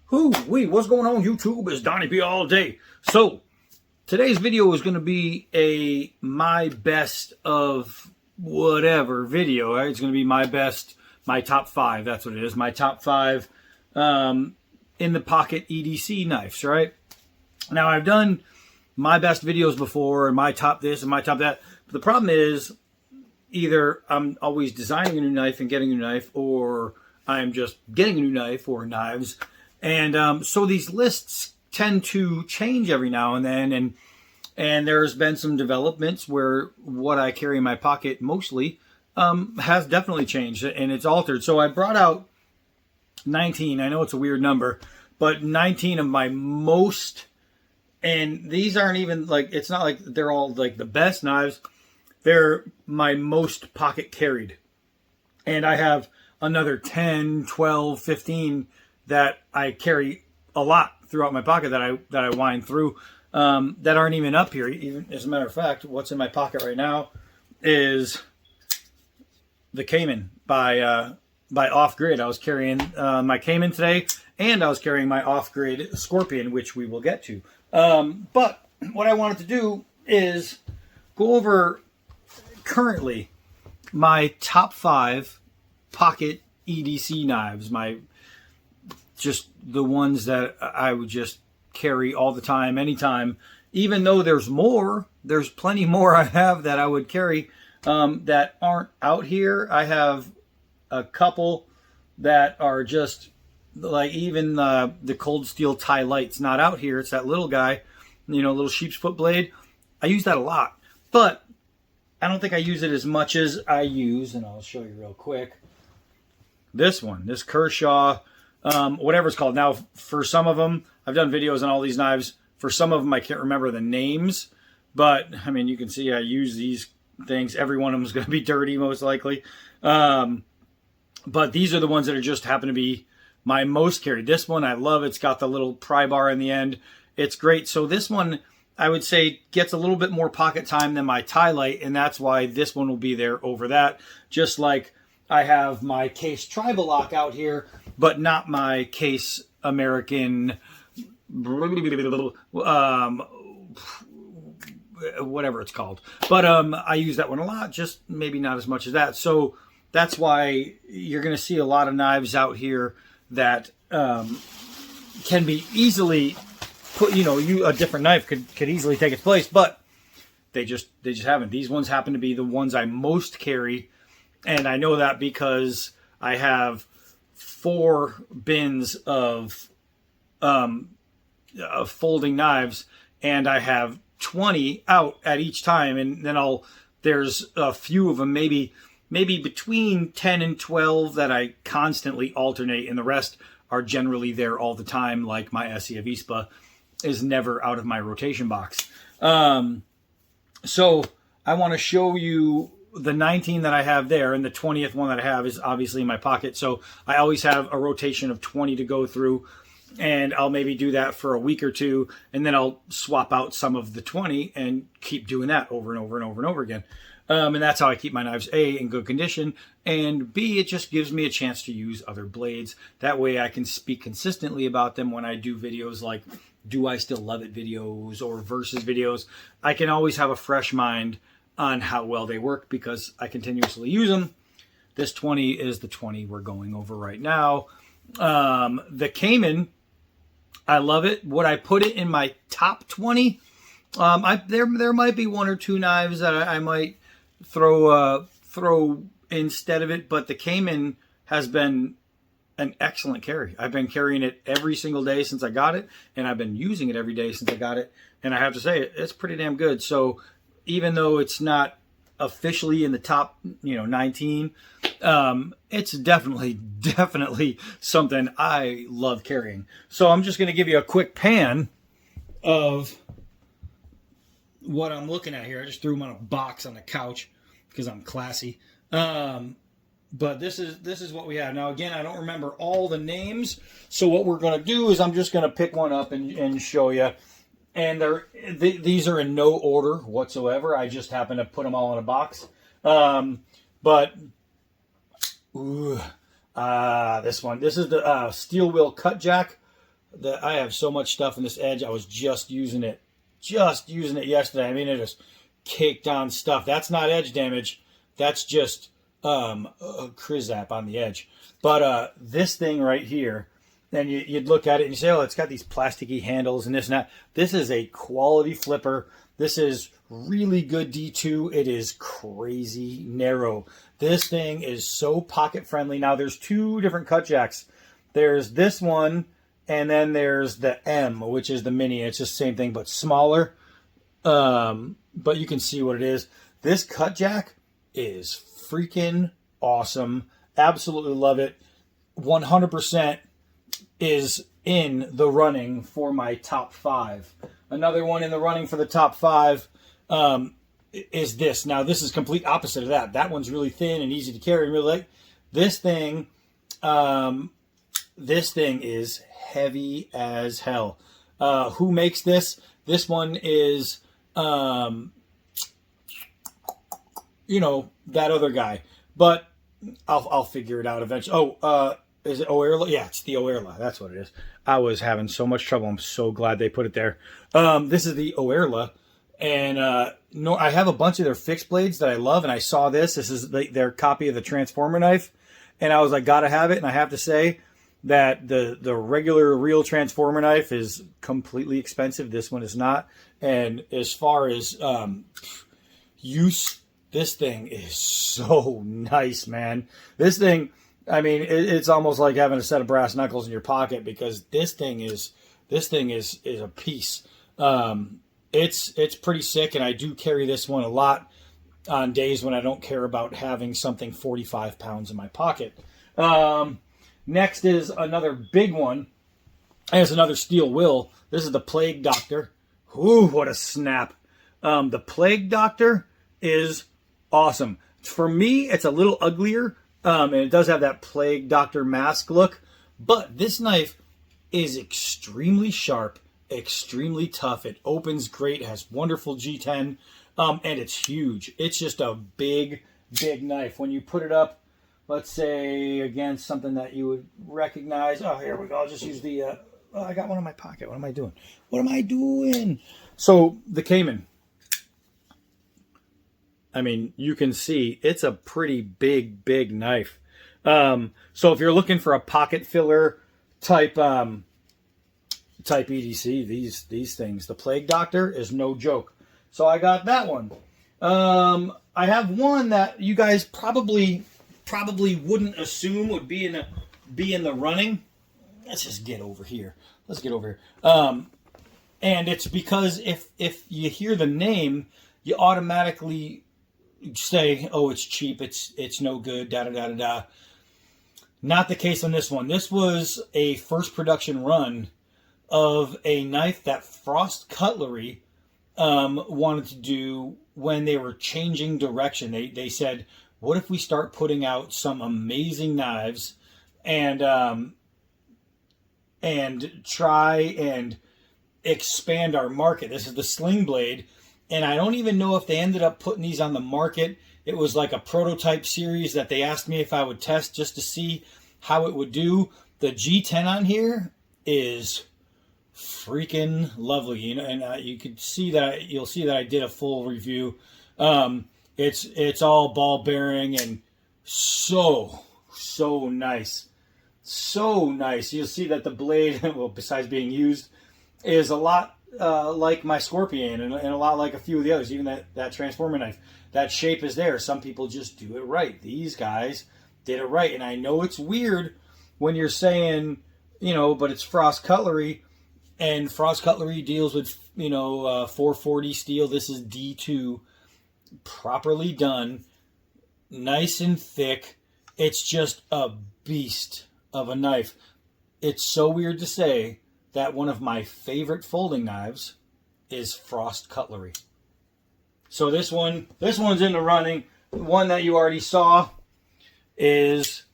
What's going on YouTube? It's Donnie B all day. So, today's video is going to be a my best of whatever video, right? It's going to be my top 5, that's what it is. My top 5 in the pocket EDC knives, right? Now, I've done my best videos before, and my top this and my top that. But the problem is, either I'm always designing a new knife and getting a new knife, or I'm just getting a new knife or knives. And so these lists tend to change every now and then, and there's been some developments where what I carry in my pocket mostly has definitely changed, and it's altered. So I brought out 19, I know it's a weird number, but 19 of my most, and these aren't even like, it's not like they're all like the best knives, they're my most pocket carried. And I have another 10, 12, 15 that I carry a lot throughout my pocket that I wind through that aren't even up here. Even as a matter of fact, what's in my pocket right now is the Cayman by Off Grid. I was carrying my Cayman today, and I was carrying my Off Grid Scorpion, which we will get to. But what I wanted to do is go over currently my top 5 pocket EDC knives, just the ones that I would just carry all the time, anytime, even though there's plenty more I have that I would carry that aren't out here. I have a couple that are just like, even the Cold Steel Tie Light's not out here. It's that little guy, little sheep's foot blade. I use that a lot, but I don't think I use it as much as I use, and I'll show you real quick, this one, this Kershaw, whatever it's called. Now, for some of them, I've done videos on all these knives. For some of them, I can't remember the names, but I mean, you can see I use these things. Every one of them is going to be dirty, most likely. But these are the ones that are just happen to be my most carried. This one, I love. It's got the little pry bar in the end. It's great. So this one, I would say, gets a little bit more pocket time than my Tie Light, and that's why this one will be there over that. Just like I have my Case Tribal Lock out here, but not my Case American, whatever it's called. But I use that one a lot, just maybe not as much as that. So that's why you're going to see a lot of knives out here that can be easily put, a different knife could easily take its place, but they just haven't. These ones happen to be the ones I most carry, and I know that because I have 4 bins of folding knives, and I have 20 out at each time, and then there's a few of them, maybe between 10 and 12 that I constantly alternate, and the rest are generally there all the time, like my SE Avispa is never out of my rotation box. So I want to show you the 19 that I have there, and the 20th one that I have is obviously in my pocket. So I always have a rotation of 20 to go through, and I'll maybe do that for a week or two, and then I'll swap out some of the 20 and keep doing that over and over and over and over again. And that's how I keep my knives, A, in good condition, and B, it just gives me a chance to use other blades. That way I can speak consistently about them when I do videos like Do I Still Love It videos or versus videos. I can always have a fresh mind on how well they work because I continuously use them. This 20 is the 20 we're going over right now. The Cayman, I love it. Would I put it in my top 20? There might be 1 or 2 knives that I might throw instead of it, but the Cayman has been an excellent carry. I've been carrying it every single day since I got it, and I've been using it every day since I got it, and I have to say it's pretty damn good. So even though it's not officially in the top 19, it's definitely something I love carrying. So I'm just going to give you a quick pan of what I'm looking at here. I just threw them on a box on the couch because I'm classy. But this is what we have. Now, again, I don't remember all the names, so what we're going to do is I'm just going to pick one up and show you. And these are in no order whatsoever. I just happen to put them all in a box. This one. This is the steel wheel cut jack I have so much stuff in this edge. I was just using it yesterday. I mean, it just caked on stuff. That's not edge damage. That's just Krizap on the edge. But this thing right here, then you'd look at it and you say, oh, it's got these plasticky handles and this and that. This is a quality flipper. This is really good D2. It is crazy narrow. This thing is so pocket friendly. Now, there's two different cut jacks. There's this one, and then there's the M, which is the mini. It's just the same thing, but smaller. But you can see what it is. This cut jack is freaking awesome. Absolutely love it. 100% is in the running for my top 5. Another one in the running for the top 5 is this. Now, this is complete opposite of that. That one's really thin and easy to carry and really light. This thing is heavy as hell. Who makes this? This one is, you know, that other guy. But I'll figure it out eventually. Oh, is it Oerla? Yeah, it's the Oerla. That's what it is. I was having so much trouble. I'm so glad they put it there. This is the Oerla. And no, I have a bunch of their fixed blades that I love. And I saw this. This is their copy of the Transformer knife. And I was like, gotta have it. And I have to say that the regular real Transformer knife is completely expensive. This one is not. And as far as use, this thing is so nice, man. This thing, I mean, it's almost like having a set of brass knuckles in your pocket because this thing is a piece. It's pretty sick, and I do carry this one a lot on days when I don't care about having something 45 pounds in my pocket. Next is another big one. It's another steel will. This is the Plague Doctor. Ooh, what a snap. The Plague Doctor is awesome. For me, it's a little uglier, and it does have that Plague Doctor mask look, but this knife is extremely sharp, extremely tough. It opens great, has wonderful G10, and it's huge. It's just a big, big knife. When you put it up, let's say, against something that you would recognize. Oh, here we go. I'll just use the, oh, I got one in my pocket. What am I doing? What am I doing? So, the Cayman. I mean, you can see it's a pretty big, big knife. So if you're looking for a pocket filler type EDC, these things, the Plague Doctor is no joke. So I got that one. I have one that you guys probably wouldn't assume would be in the running. Let's just get over here. Let's get over here. And it's because if you hear the name, you automatically say, oh, it's cheap, it's no good, da-da-da-da-da. Not the case on this one. This was a first production run of a knife that Frost Cutlery wanted to do when they were changing direction. They said, what if we start putting out some amazing knives and try and expand our market? This is the Sling Blade. And I don't even know if they ended up putting these on the market. It was like a prototype series that they asked me if I would test just to see how it would do. The G10 on here is freaking lovely, you know, and you could see that you'll see that I did a full review. It's all ball bearing and so nice, so nice. You'll see that the blade, well, besides being used, is a lot like my Scorpion and a lot like a few of the others, even that Transformer knife. That shape is there. Some people just do it right. These guys did it right. And I know it's weird when you're saying, you know, but it's Frost Cutlery, and Frost Cutlery deals with, you know, 440 steel. This is D2, properly done, nice and thick. It's just a beast of a knife. It's so weird to say that one of my favorite folding knives is Frost Cutlery. So this one's in the running. The one that you already saw is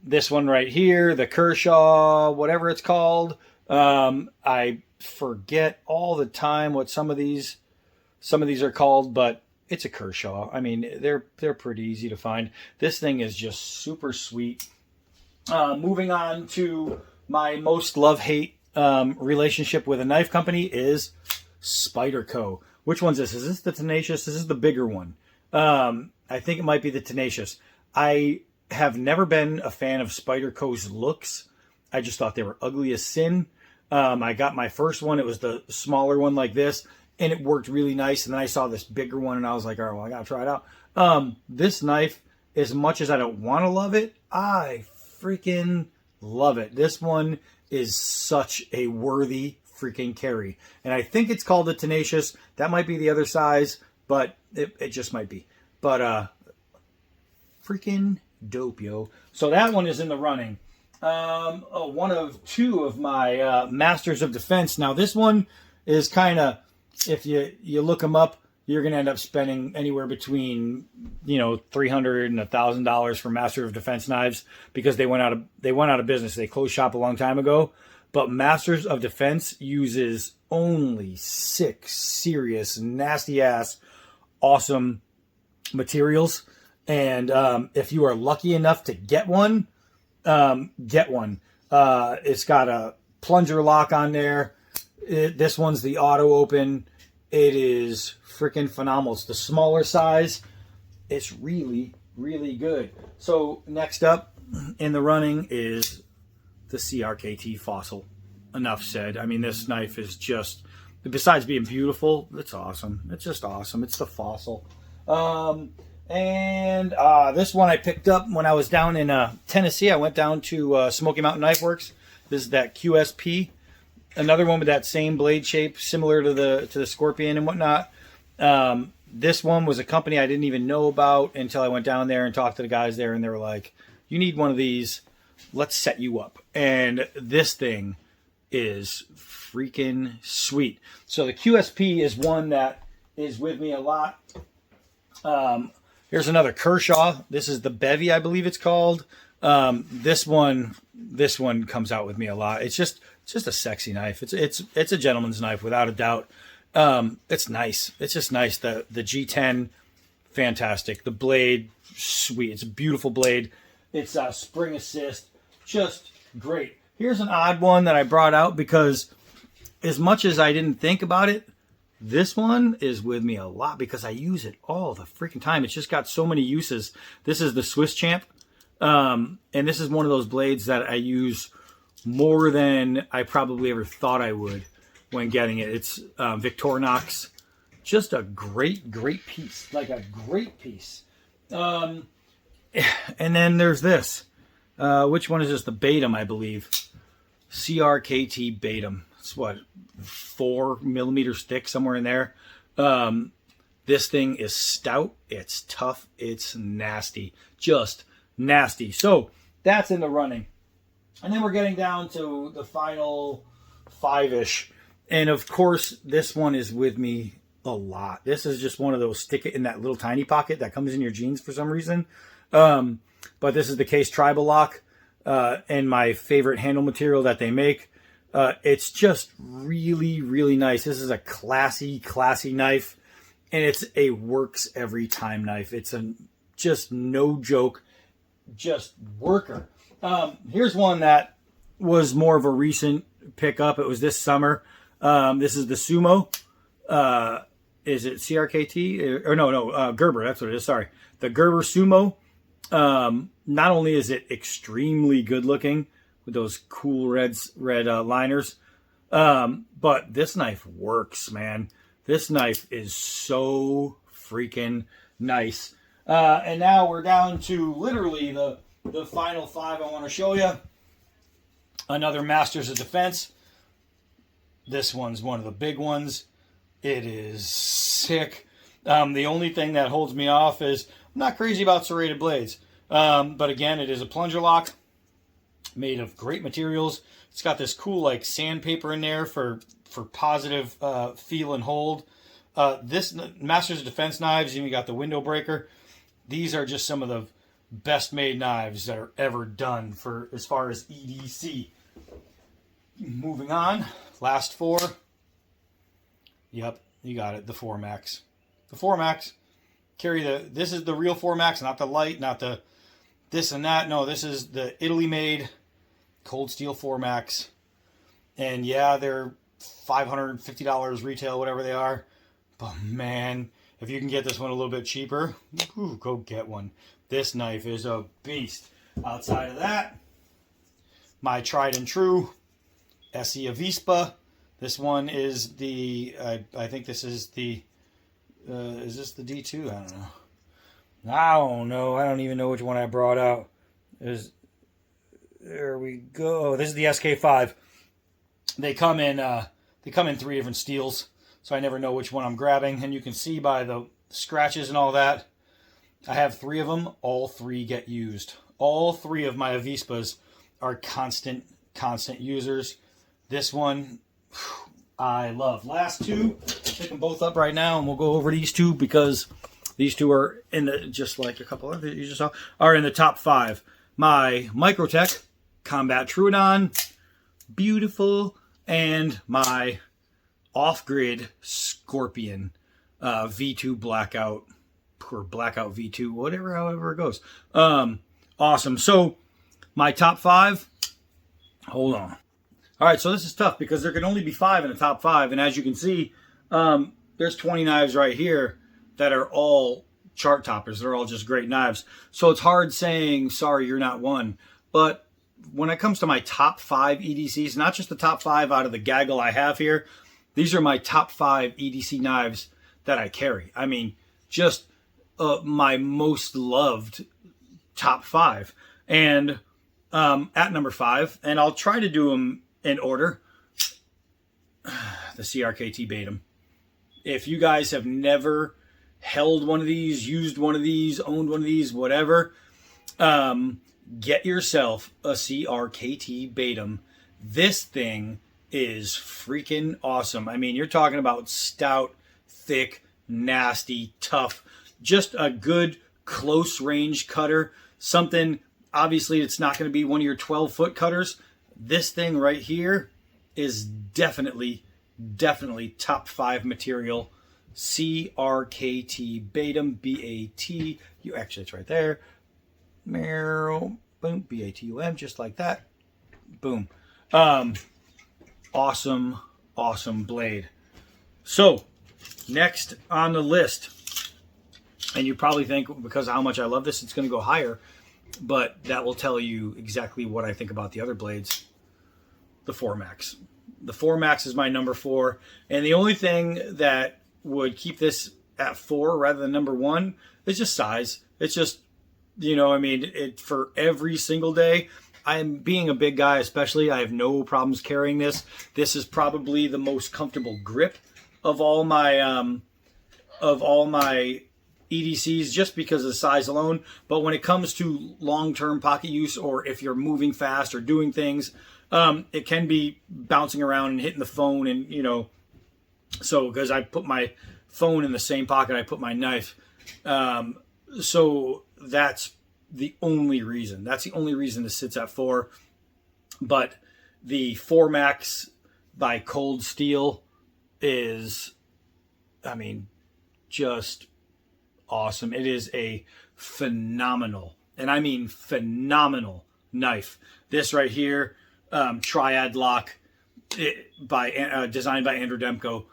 this one right here, the Kershaw, whatever it's called. I forget all the time what some of these are called, but it's a Kershaw. I mean, they're pretty easy to find. This thing is just super sweet. Moving on to my most love-hate relationship with a knife company is Spyderco. Which one's this? Is this the Tenacious? This is the bigger one. I think it might be the Tenacious. I have never been a fan of Spyderco's looks. I just thought they were ugly as sin. I got my first one. It was the smaller one like this, and it worked really nice. And then I saw this bigger one, and I was like, all right, well, I got to try it out. This knife, as much as I don't want to love it, I freaking love it. This one is such a worthy freaking carry. And I think it's called the Tenacious. That might be the other size, but it just might be. But freaking dope, yo. So that one is in the running. One of two of my Masters of Defense. Now this one is kind of, if you look them up, you're going to end up spending anywhere between, $300 and $1,000 for Master of Defense knives, because they went out of business. They closed shop a long time ago. But Masters of Defense uses only 6 serious, nasty ass, awesome materials. And if you are lucky enough to get one, get one. It's got a plunger lock on there. This one's the auto open. It is freaking phenomenal. It's the smaller size. It's really, really good. So next up in the running is the Crkt Fossil. Enough said. I mean, this knife is just, besides being beautiful, it's awesome. It's just awesome. It's the Fossil. This one I picked up when I was down in Tennessee. I went down to Smoky Mountain Knife Works. This is that QSP. Another one with that same blade shape, similar to the Scorpion and whatnot. This one was a company I didn't even know about until I went down there and talked to the guys there, and they were like, you need one of these. Let's set you up. And this thing is freaking sweet. So the QSP is one that is with me a lot. Here's another Kershaw. This is the Bevy, I believe it's called. This one comes out with me a lot. It's just a sexy knife. It's a gentleman's knife without a doubt. It's nice. It's just nice. The G10, fantastic. The blade, sweet. It's a beautiful blade. It's a spring assist, just great. Here's an odd one that I brought out because as much as I didn't think about it, this one is with me a lot because I use it all the freaking time. It's just got so many uses. This is the Swiss Champ. And this is one of those blades that I use more than I probably ever thought I would when getting it. It's Victorinox. Just a great, great piece. Like a great piece. And then there's this. Which one is this? The Batum, I believe. Crkt Batum. It's what, 4 millimeters thick, somewhere in there. This thing is stout. It's tough. It's nasty. Just nasty. So that's in the running. And then we're getting down to the final 5-ish. And of course, this one is with me a lot. This is just one of those stick it in that little tiny pocket that comes in your jeans for some reason. But this is the Case Tribal Lock. And my favorite handle material that they make. It's just really, really nice. This is a classy knife. And it's a works every time knife. It's just no joke, just worker. Here's one that was more of a recent pickup. It was this summer. This is the Sumo. Is it CRKT? Or no, Gerber. That's what it is. Sorry. The Gerber Sumo. Not only is it extremely good looking with those cool red liners, but this knife works, man. This knife is so freaking nice. And now we're down to literally the final 5 I want to show you. Another Masters of Defense. This one's one of the big ones. It is sick. The only thing that holds me off is I'm not crazy about serrated blades. But again, it is a plunger lock made of great materials. It's got this cool like sandpaper in there for positive feel and hold. This Masters of Defense knives, even got the window breaker. These are just some of the best made knives that are ever done for as far as EDC. Moving on, last 4. Yep, you got it. The 4MAX. The 4MAX. This is the real 4MAX, not the light, not the this and that. No, this is the Italy made cold steel 4MAX. And yeah, they're $550 retail, whatever they are. But man, if you can get this one a little bit cheaper, ooh, go get one. This knife is a beast. Outside of that, my tried and true SE Avispa. This one is the, I think this is the, is this the D2? I don't know. I don't know. I don't even know which one I brought out. There we go. This is the SK5. They come in 3 different steels, so I never know which one I'm grabbing. And you can see by the scratches and all that, I have 3 of them. All 3 get used. All 3 of my Avispas are constant users. This one, I love. Last 2, pick them both up right now, and we'll go over these 2 because these 2 are in the, just like a couple of you just saw, are in the top 5. My Microtech Combat Trudon, beautiful, and my off-grid Scorpion V2 Blackout, or Blackout V2, whatever, however it goes. Awesome. So my top 5, hold on. All right, so this is tough because there can only be 5 in the top 5, and as you can see, there's 20 knives right here that are all chart toppers. They're all just great knives. So it's hard saying, sorry, you're not one. But when it comes to my top 5 EDCs, not just the top 5 out of the gaggle I have here, these are my top 5 EDC knives that I carry. I mean, just my most loved top 5. And at number 5, and I'll try to do them in order, the Crkt Fossil. If you guys have never held one of these, used one of these, owned one of these, whatever, get yourself a Crkt Fossil. This thing is freaking awesome. I mean, you're talking about stout, thick, nasty, tough, just a good close range cutter. Something, obviously, it's not going to be one of your 12-foot cutters. This thing right here is definitely top 5 material. Crkt Fossil, B-A-T. You actually, it's right there. Boom, B-A-T-U-M, just like that. Boom. Awesome blade. So, next on the list, and you probably think because of how much I love this, it's going to go higher, but that will tell you exactly what I think about the other blades. The 4MAX. The 4MAX is my number 4, and the only thing that would keep this at 4 rather than number 1 is just size. It's just, you know, I mean, for every single day, I'm being a big guy, especially, I have no problems carrying this. This is probably the most comfortable grip of all my EDCs, just because of the size alone. But when it comes to long-term pocket use, or if you're moving fast or doing things, it can be bouncing around and hitting the phone, and you know, so because I put my phone in the same pocket I put my knife, so that's the only reason. That's the only reason this sits at 4. But the 4MAX by Cold Steel is, I mean, just awesome. It is a phenomenal, and I mean phenomenal knife. This right here, Triad Lock, designed by Andrew Demko.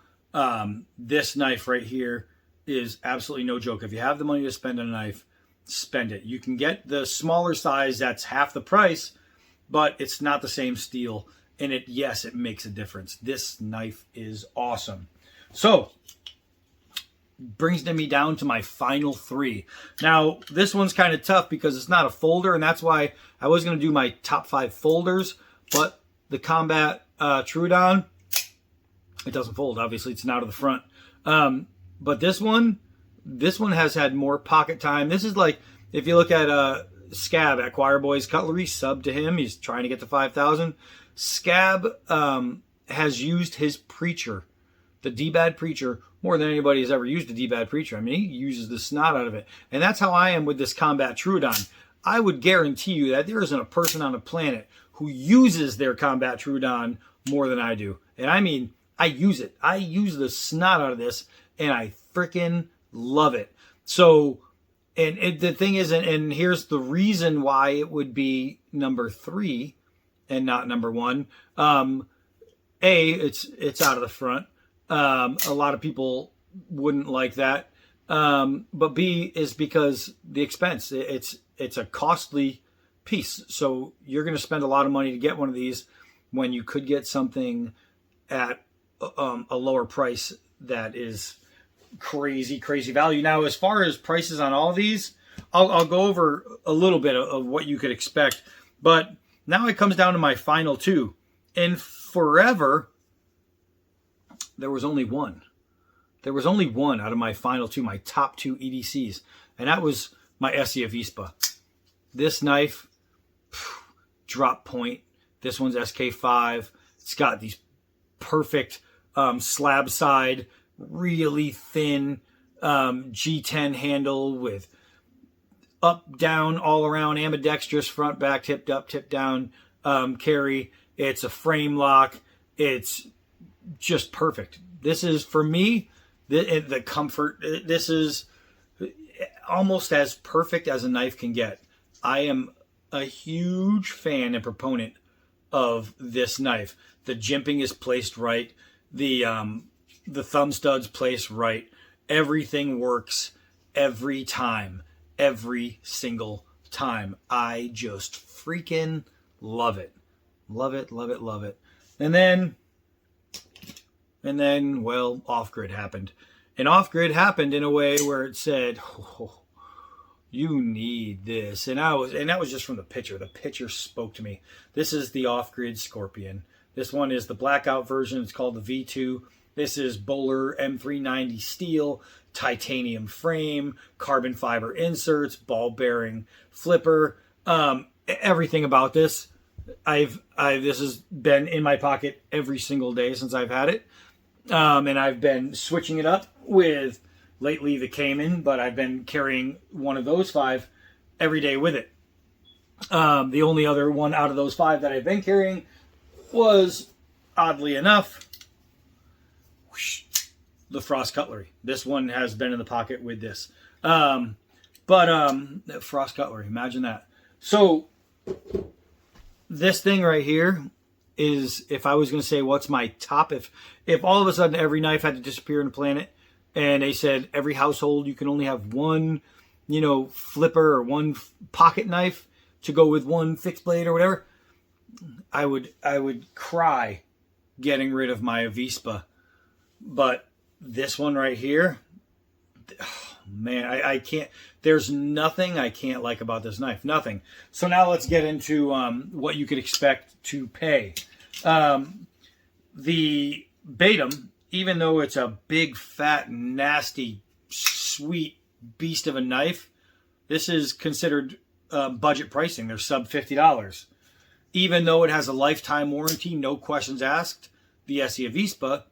This knife right here is absolutely no joke. If you have the money to spend on a knife, spend it. You can get the smaller size that's half the price, but it's not the same steel. And yes, it makes a difference. This knife is awesome. So, brings me down to my final 3. Now, this one's kind of tough because it's not a folder, and that's why I was going to do my top 5 folders, but the Combat Trudon, it doesn't fold. Obviously, it's not to the front. But this one has had more pocket time. This is like, if you look at Scab at Choir Boys Cutlery, sub to him. He's trying to get to 5,000. Scab has used his Preacher, the D-Bad Preacher, more than anybody has ever used a D-Bad Preacher. I mean, he uses the snot out of it. And that's how I am with this Combat Trudon. I would guarantee you that there isn't a person on the planet who uses their Combat Trudon more than I do. And I mean, I use it. I use the snot out of this, and I freaking love it. So, and the thing is, and here's the reason why it would be number 3 and not number 1. it's out of the front. A lot of people wouldn't like that. But B is because the expense. It's a costly piece. So you're going to spend a lot of money to get one of these when you could get something at a lower price that is crazy value. Now, as far as prices on all these, I'll go over a little bit of what you could expect. But now it comes down to my final two. And forever, there was only one. There was only one out of my final two, my top two EDCs. And that was my Essie Avispa. This knife, drop point. This one's SK5. It's got these perfect slab side, really thin G10 handle with up, down, all around, ambidextrous, front, back, tipped up, tipped down carry. It's a frame lock. It's just perfect. This is, for me, the comfort. This is almost as perfect as a knife can get. I am a huge fan and proponent of this knife. The jimping is placed right. The thumb studs placed right. Everything works every time. Every single time. I just freaking love it. Love it, love it, love it. And then, well, off-grid happened. And off-grid happened in a way where it said, oh, you need this. And that was just from the picture. The picture spoke to me. This is the off-grid Scorpion. This one is the blackout version. It's called the V2. This is Bowler M390 steel, titanium frame, carbon fiber inserts, ball bearing flipper. Everything about this, this has been in my pocket every single day since I've had it. And I've been switching it up with lately the Cayman, but I've been carrying one of those 5 every day with it. The only other one out of those 5 that I've been carrying was, oddly enough, the Frost Cutlery. This one has been in the pocket with this. Frost Cutlery, imagine that. So this thing right here is, if I was going to say what's my top, if all of a sudden every knife had to disappear on the planet and they said every household you can only have one, flipper or one pocket knife to go with one fixed blade or whatever, I would cry getting rid of my Avispa. But this one right here, oh man, I can't, there's nothing I can't like about this knife. Nothing. So now let's get into what you could expect to pay. The Batum, even though it's a big, fat, nasty, sweet beast of a knife, this is considered budget pricing. They're sub $50. Even though it has a lifetime warranty, no questions asked, the Essie Avispa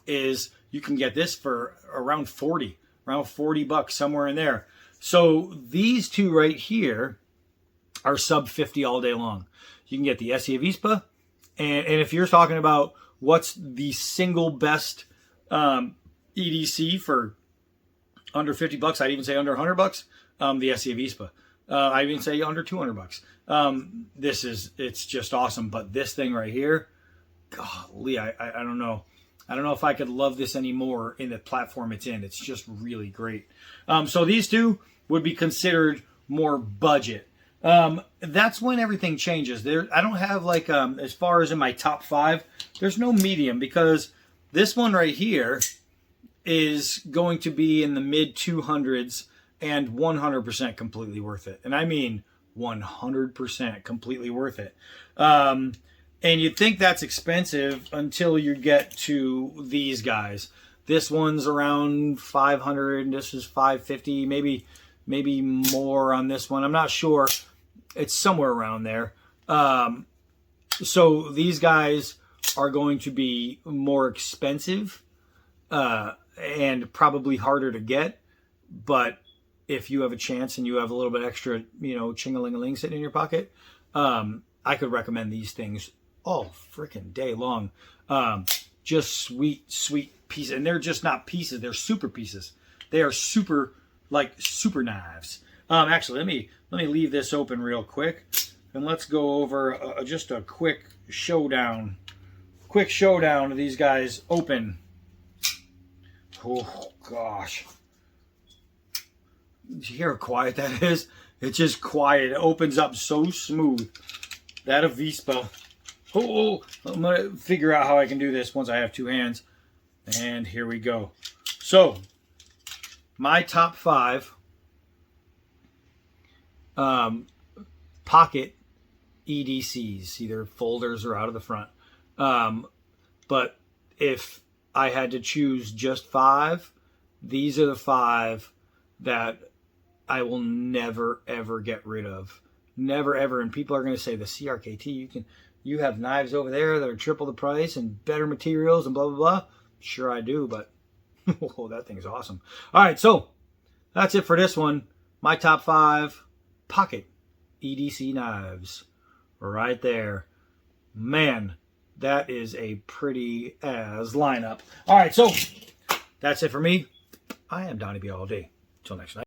is, you can get this for around $40 bucks, somewhere in there. So these two right here are sub 50 all day long. You can get the Essie Avispa, and if you're talking about what's the single best EDC for under 50 bucks, I'd even say under 100 bucks, the Essie Avispa. I'd even say under 200 bucks. It's just awesome. But this thing right here, golly, I don't know. I don't know if I could love this anymore in the platform it's in. It's just really great. So these two would be considered more budget. That's when everything changes. I don't have like, as far as in my top 5, there's no medium, because this one right here is going to be in the mid 200s and 100% completely worth it. And I mean 100% completely worth it. And you'd think that's expensive until you get to these guys. This one's around 500. This is 550, maybe more on this one. I'm not sure. It's somewhere around there. So these guys are going to be more expensive and probably harder to get. But if you have a chance and you have a little bit extra, ching-a-ling-a-ling sitting in your pocket, I could recommend these things all freaking day long. Just sweet pieces. And they're just not pieces. They're super pieces. They are super knives. Actually, let me leave this open real quick. And let's go over just a quick showdown. quick showdown of these guys open. Oh, gosh. Did you hear how quiet that is? It's just quiet. It opens up so smooth. That Avispa. Oh, I'm going to figure out how I can do this once I have two hands. And here we go. So, my top 5 Pocket EDCs, either folders or out of the front. But if I had to choose just 5, these are the 5 that I will never ever get rid of. Never ever. And people are going to say the CRKT, you have knives over there that are triple the price and better materials and blah blah blah. Sure I do, but oh, that thing's awesome. All right, so that's it for this one. My top 5 Pocket EDC knives right there. Man, that is a pretty as lineup. All right, so that's it for me. I am Donnie B all day. Till next night.